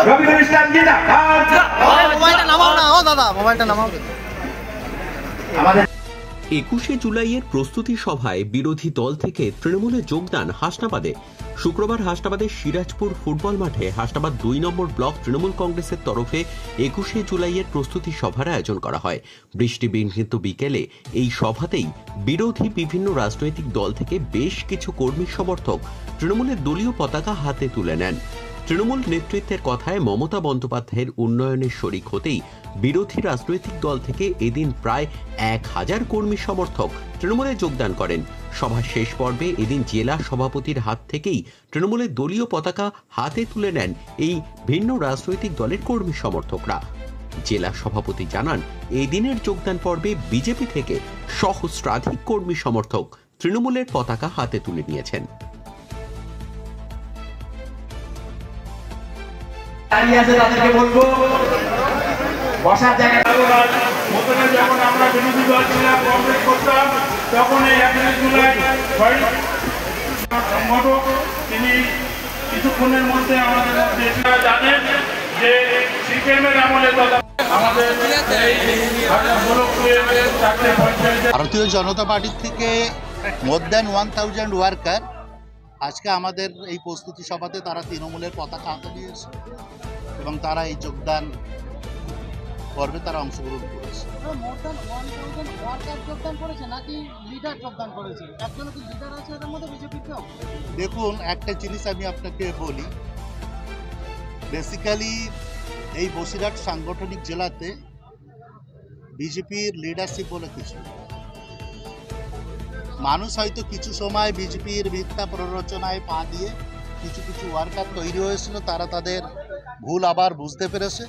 রবিউল ইসলাম জিন্দাবাদ। মোবাইলটা নামাও না ও দাদা, মোবাইলটা নামাও। 21শে জুলাইয়ের প্রস্তুতি সভায় বিরোধী দল থেকে তৃণমূলে যোগদান হাসনাবাদে। শুক্রবার হাসনাবাদের সিরাজপুর ফুটবল মাঠে হাসনাবাদ 2 নম্বর ব্লক তৃণমূল কংগ্রেসের তরফে 21শে জুলাইয়ের প্রস্তুতি সভার আয়োজন করা হয়। বৃষ্টিবিঘ্নিত বিকেলে এই সভাতেই বিরোধী বিভিন্ন রাজনৈতিক দল থেকে বেশ কিছু কর্মী সমর্থক তৃণমূলের দলীয় পতাকা হাতে তুলে নেন। তৃণমূল নেতৃত্বের কথায় মমতা বন্দ্যোপাধ্যায়ের উন্নয়নের শরিক হতেই বিরোধী রাজনৈতিক দল থেকে এদিন প্রায় 1000 কর্মী সমর্থক তৃণমূলে যোগদান করেন। সভা শেষ পর্বে এদিন জেলা সভাপতির হাত থেকেই তৃণমূলের দলীয় পতাকা হাতে তুলে নেন এই ভিন্ন রাজনৈতিক দলের কর্মী সমর্থকরা। জেলা সভাপতি জানান, এই দিনের যোগদান পর্বে বিজেপি থেকে সহস্রাধিক কর্মী সমর্থক তৃণমূলের পতাকা হাতে তুলে নিয়েছেন। তাদেরকে বলবো বসার জায়গা। প্রথমে যখন আমরা বিরোধী দল ছিলাম, কংগ্রেস করতাম, তখন এই 21 জুলাই সংগঠক তিনি কিছুক্ষণের মধ্যে আমাদের মধ্যে জানেন যে সিপিএমের আমলে আমাদের ভারতীয় জনতা পার্টি থেকে মোর দ্যান 1000 ওয়ার্কার আজকে আমাদের এই প্রস্তুতি সভাতে তারা তৃণমূলের পতাকা হাতে নিয়েছে এবং তারা এই যোগদান পর্বে তারা অংশগ্রহণ করেছে। দেখুন, একটা জিনিস আমি আপনাকে বলি, বেসিক্যালি এই বসিরহাট সাংগঠনিক জেলাতে বিজেপির লিডারশিপ বলে কিছু, মানুষ হয়তো কিছু সময় বিজেপির মিথ্যা প্ররোচনায় পা দিয়ে কিছু কিছু ওয়ার্কার তৈরি হয়েছিল, তারা তাদের ভুল আবার বুঝতে পেরেছে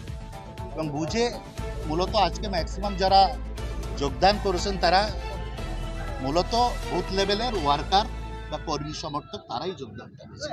এবং বুঝে মূলত আজকে ম্যাক্সিমাম যারা যোগদান করেছেন তারা মূলত বুথ লেভেলের ওয়ার্কার বা কর্মী সমর্থক, তারাই যোগদান করেছে।